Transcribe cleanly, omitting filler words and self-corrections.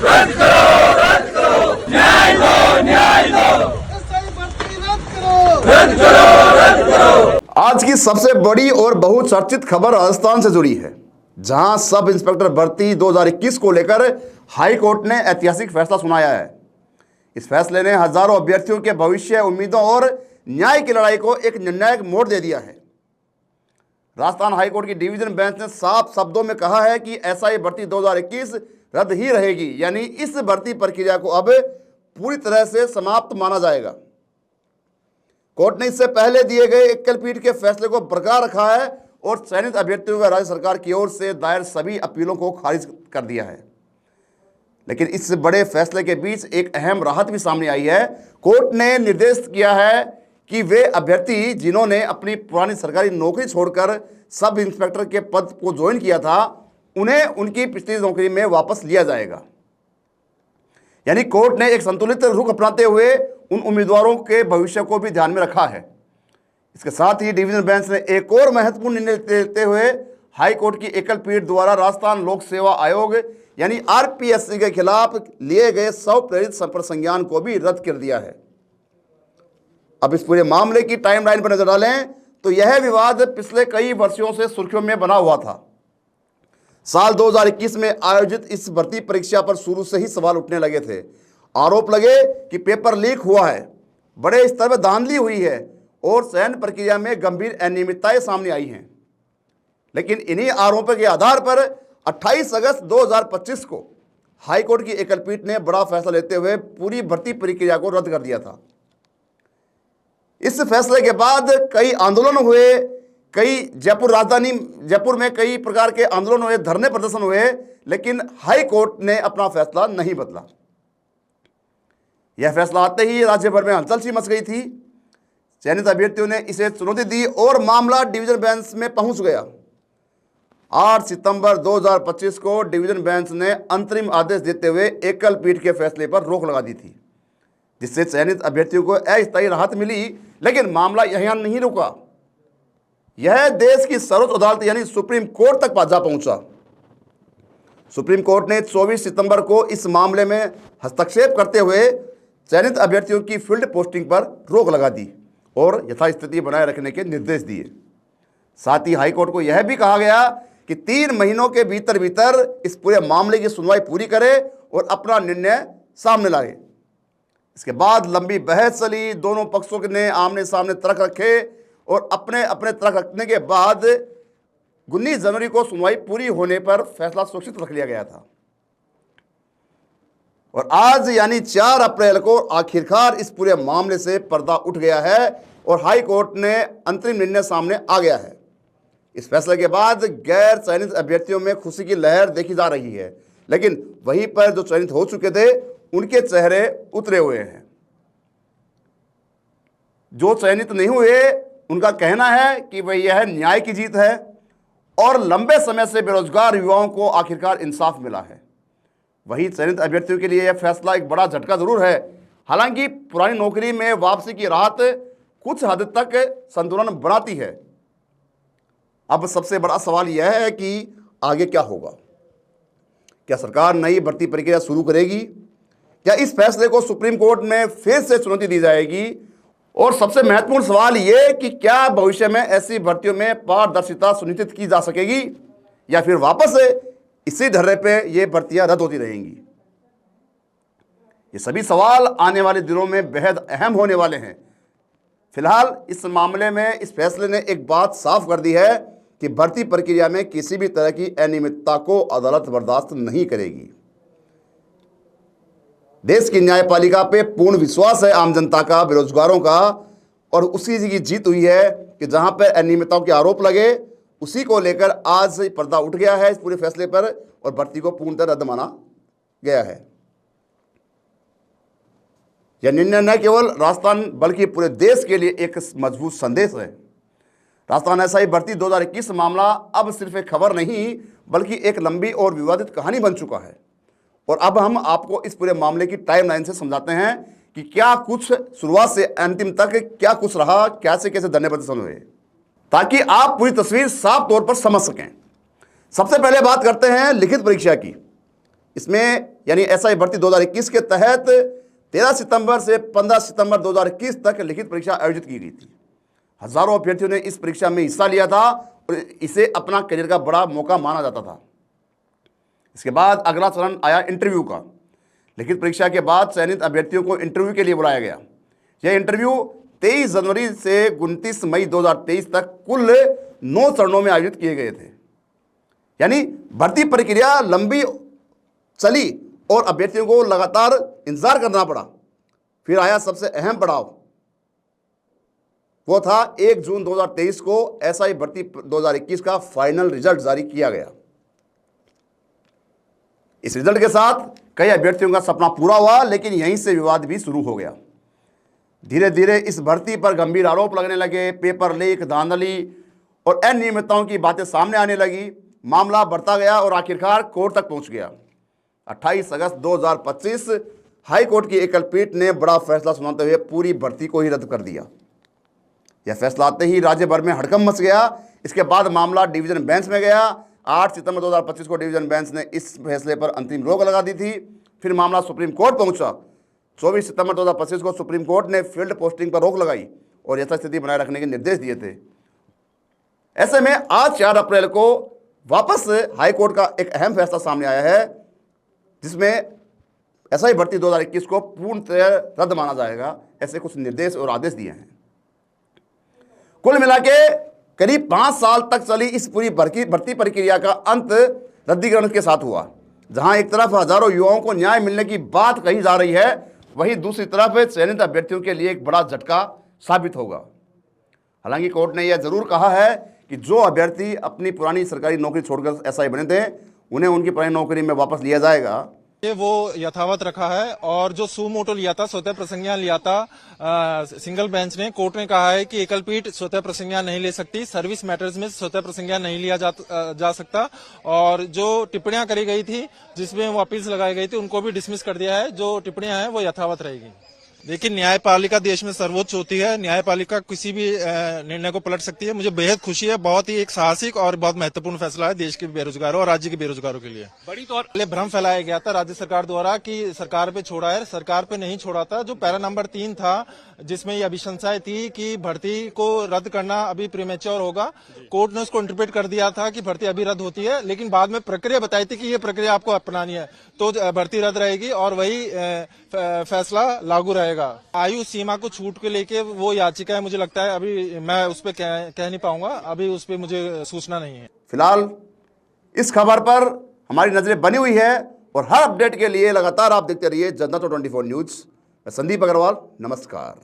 रद्द करो, रद्द करो, न्याय दो, न्याय दो, रद्द करो, रद्द करो। आज की सबसे बड़ी और बहुचर्चित खबर राजस्थान से जुड़ी है, जहां सब इंस्पेक्टर भर्ती 2021 को लेकर हाई कोर्ट ने ऐतिहासिक फैसला सुनाया है। इस फैसले ने हजारों अभ्यर्थियों के भविष्य, उम्मीदों और न्याय की लड़ाई को एक निर्णायक मोड़ दे दिया है। राजस्थान हाईकोर्ट की डिवीजन बेंच ने साफ शब्दों में कहा है कि एसआई भर्ती 2021 रद्द ही रहेगी, यानी इस भर्ती प्रक्रिया को अब पूरी तरह से समाप्त माना जाएगा। कोर्ट ने इससे पहले दिए गए एकल पीठ के फैसले को बरकरार रखा है और चयनित अभ्यर्थियों का राज्य सरकार की ओर से दायर सभी अपीलों को खारिज कर दिया है। लेकिन इस बड़े फैसले के बीच एक अहम राहत भी सामने आई है। कोर्ट ने निर्देश किया है कि वे अभ्यर्थी जिन्होंने अपनी पुरानी सरकारी नौकरी छोड़कर सब इंस्पेक्टर के पद को ज्वाइन किया था, उन्हें उनकी पिछली नौकरी में वापस लिया जाएगा। यानी कोर्ट ने एक संतुलित रुख अपनाते हुए उन उम्मीदवारों के भविष्य को भी ध्यान में रखा है। इसके साथ ही डिवीजन बेंच ने एक और महत्वपूर्ण निर्णय लेते हुए हाई कोर्ट की एकल पीठ द्वारा राजस्थान लोक सेवा आयोग यानी आरपीएससी के खिलाफ लिए गए 100 प्रेरित संपर्क संज्ञान को भी रद्द कर दिया है। अब इस पूरे मामले की टाइमलाइन पर नजर डालें तो यह विवाद पिछले कई वर्षों से सुर्खियों में बना हुआ था। साल 2021 में आयोजित इस भर्ती परीक्षा पर शुरू से ही सवाल उठने लगे थे। आरोप लगे कि पेपर लीक हुआ है, बड़े स्तर पर धांधली हुई है और चयन प्रक्रिया में गंभीर अनियमितताएं सामने आई हैं। लेकिन इन्हीं आरोपों के आधार पर 28 अगस्त 2025 को हाईकोर्ट की एकल पीठ ने बड़ा फैसला लेते हुए पूरी भर्ती प्रक्रिया को रद्द कर दिया था। इस फैसले के बाद कई आंदोलन हुए, जयपुर में कई प्रकार के आंदोलन हुए, धरने प्रदर्शन हुए, लेकिन हाई कोर्ट ने अपना फैसला नहीं बदला। यह फैसला आते ही राज्य भर में हलचल सी मच गई थी। चयनित अभ्यर्थियों ने इसे चुनौती दी और मामला डिवीजन बेंच में पहुंच गया। 8 सितंबर 2025 को डिवीजन बेंच ने अंतरिम आदेश देते हुए एकल पीठ के फैसले पर रोक लगा दी थी, जिससे चयनित अभ्यर्थियों को अस्थायी राहत मिली। लेकिन मामला यहां नहीं रुका, यह देश की सर्वोच्च अदालत यानी सुप्रीम कोर्ट तक जा पहुंचा। सुप्रीम कोर्ट ने 24 सितंबर को इस मामले में हस्तक्षेप करते हुए चयनित अभ्यर्थियों की फील्ड पोस्टिंग पर रोक लगा दी और यथास्थिति बनाए रखने के निर्देश दिए। साथ ही हाईकोर्ट को यह भी कहा गया कि 3 महीनों के भीतर इस पूरे मामले की सुनवाई पूरी करे और अपना निर्णय सामने लाए। इसके बाद लंबी बहस चली, दोनों पक्षों ने आमने सामने तर्क रखे और अपने अपने तर्क रखने के बाद 19 जनवरी को सुनवाई पूरी होने पर फैसला सुरक्षित रख लिया गया था। और आज यानी 4 अप्रैल को आखिरकार इस पूरे मामले से पर्दा उठ गया है और हाई कोर्ट ने अंतरिम निर्णय सामने आ गया है। इस फैसले के बाद गैर चयनित अभ्यर्थियों में खुशी की लहर देखी जा रही है, लेकिन वहीं पर जो चयनित हो चुके थे उनके चेहरे उतरे हुए हैं। जो चयनित नहीं हुए उनका कहना है कि भाई यह न्याय की जीत है और लंबे समय से बेरोजगार युवाओं को आखिरकार इंसाफ मिला है। वहीं चयनित अभ्यर्थियों के लिए यह फैसला एक बड़ा झटका जरूर है। हालांकि पुरानी नौकरी में वापसी की राहत कुछ हद तक संतुलन बनाती है। अब सबसे बड़ा सवाल यह है कि आगे क्या होगा। क्या सरकार नई भर्ती प्रक्रिया शुरू करेगी? क्या इस फैसले को सुप्रीम कोर्ट में फिर से चुनौती दी जाएगी? और सबसे महत्वपूर्ण सवाल यह कि क्या भविष्य में ऐसी भर्तियों में पारदर्शिता सुनिश्चित की जा सकेगी या फिर वापस इसी धर्रे पे ये भर्तियां रद्द होती रहेंगी? ये सभी सवाल आने वाले दिनों में बेहद अहम होने वाले हैं। फिलहाल इस मामले में इस फैसले ने एक बात साफ कर दी है कि भर्ती प्रक्रिया में किसी भी तरह की अनियमितता को अदालत बर्दाश्त नहीं करेगी। देश की न्यायपालिका पे पूर्ण विश्वास है आम जनता का, बेरोजगारों का, और उसी की जीत हुई है कि जहां पर अनियमितताओं के आरोप लगे उसी को लेकर आज पर्दा उठ गया है इस पूरे फैसले पर और भर्ती को पूर्णतः रद्द माना गया है। यह निर्णय न केवल राजस्थान बल्कि पूरे देश के लिए एक मजबूत संदेश है। राजस्थान एसआई भर्ती 2021 मामला अब सिर्फ एक खबर नहीं बल्कि एक लंबी और विवादित कहानी बन चुका है। और अब हम आपको इस पूरे मामले की टाइमलाइन से समझाते हैं कि क्या कुछ शुरुआत से अंतिम तक क्या कुछ रहा, कैसे कैसे धरने प्रदर्शन हुए, ताकि आप पूरी तस्वीर साफ तौर पर समझ सकें। सबसे पहले बात करते हैं लिखित परीक्षा की। इसमें यानी एसआई भर्ती 2021 के तहत 13 सितंबर से 15 सितंबर 2021 तक लिखित परीक्षा आयोजित की गई थी। हजारों अभ्यर्थियों ने इस परीक्षा में हिस्सा लिया था और इसे अपना करियर का बड़ा मौका माना जाता था। इसके बाद अगला चरण आया इंटरव्यू का। लिखित परीक्षा के बाद चयनित अभ्यर्थियों को इंटरव्यू के लिए बुलाया गया। यह इंटरव्यू 23 जनवरी से 29 मई 2023 तक कुल 9 चरणों में आयोजित किए गए थे। यानी भर्ती प्रक्रिया लंबी चली और अभ्यर्थियों को लगातार इंतजार करना पड़ा। फिर आया सबसे अहम पड़ाव, वो था 1 जून 2023 को एसआई भर्ती 2021 का फाइनल रिजल्ट जारी किया गया। इस रिजल्ट के साथ कई अभ्यर्थियों का सपना पूरा हुआ, लेकिन यहीं से विवाद भी शुरू हो गया। धीरे धीरे इस भर्ती पर गंभीर आरोप लगने लगे। पेपर लीक, धांधली और अनियमितताओं की बातें सामने आने लगी। मामला बढ़ता गया और आखिरकार कोर्ट तक पहुंच गया। 28 अगस्त 2025 हाई कोर्ट की एकल पीठ ने बड़ा फैसला सुनाते हुए पूरी भर्ती को ही रद्द कर दिया। यह फैसला आते ही राज्य भर में हड़कंप मच गया। इसके बाद मामला डिवीजन बेंच में गया। 8 सितंबर 2025 को डिवीजन बेंच ने इस फैसले पर अंतिम रोक लगा दी थी। फिर मामला सुप्रीम कोर्ट पहुंचा। 24 सितंबर 2025 को सुप्रीम कोर्ट ने फील्ड पोस्टिंग पर रोक लगाई और यथास्थिति बनाए रखने के निर्देश दिए थे। ऐसे में आज 4 अप्रैल को वापस हाई कोर्ट का एक अहम फैसला सामने आया है, जिसमें एसआई भर्ती 2021 को पूर्णतः रद्द माना जाएगा। ऐसे कुछ निर्देश और आदेश दिए हैं। कुल मिला के करीब 5 साल तक चली इस पूरी भर्ती प्रक्रिया का अंत रद्दीकरण के साथ हुआ। जहां एक तरफ हजारों युवाओं को न्याय मिलने की बात कही जा रही है, वहीं दूसरी तरफ चयनित अभ्यर्थियों के लिए एक बड़ा झटका साबित होगा। हालांकि कोर्ट ने यह जरूर कहा है कि जो अभ्यर्थी अपनी पुरानी सरकारी नौकरी छोड़कर एसआई बने थे, उन्हें उनकी पुरानी नौकरी में वापस लिया जाएगा। ये वो यथावत रखा है। और जो सुमोटो लिया था, स्वतः प्रसंज्ञान लिया था, सिंगल बेंच ने, कोर्ट ने कहा है कि एकल पीठ स्वतः प्रसंज्ञान नहीं ले सकती। सर्विस मैटर्स में स्वतः प्रसंज्ञान नहीं लिया जा सकता। और जो टिप्पणियां करी गई थी, जिसमें वो अपील्स लगाई गई थी, उनको भी डिसमिस कर दिया है। जो टिप्पणियां हैं वो यथावत रहेगी। देखिए, न्यायपालिका देश में सर्वोच्च होती है। न्यायपालिका किसी भी निर्णय को पलट सकती है। मुझे बेहद खुशी है। बहुत ही एक साहसिक और बहुत महत्वपूर्ण फैसला है देश के बेरोजगारों और राज्य के बेरोजगारों के लिए। बड़ी तौर पर भ्रम फैलाया गया था राज्य सरकार द्वारा कि सरकार पे छोड़ा है। सरकार पे नहीं छोड़ा था। जो पैरा नंबर 3 था, जिसमें ये अभिशंसाएं थी कि भर्ती को रद्द करना अभी प्रीमेच्योर होगा, कोर्ट ने उसको इंटरप्रेट कर दिया था कि भर्ती अभी रद्द होती है। लेकिन बाद में प्रक्रिया बताई थी कि ये प्रक्रिया आपको अपनानी है तो भर्ती रद्द रहेगी और वही फैसला लागू रहेगा। आयु सीमा को छूट के लेके वो याचिका है, मुझे लगता है अभी मैं उस पर कह नहीं पाऊंगा। अभी उस पर मुझे सूचना नहीं है। फिलहाल इस खबर पर हमारी नजरें बनी हुई है और हर अपडेट के लिए लगातार आप देखते रहिए जनता 24 न्यूज। मैं संदीप अग्रवाल, नमस्कार।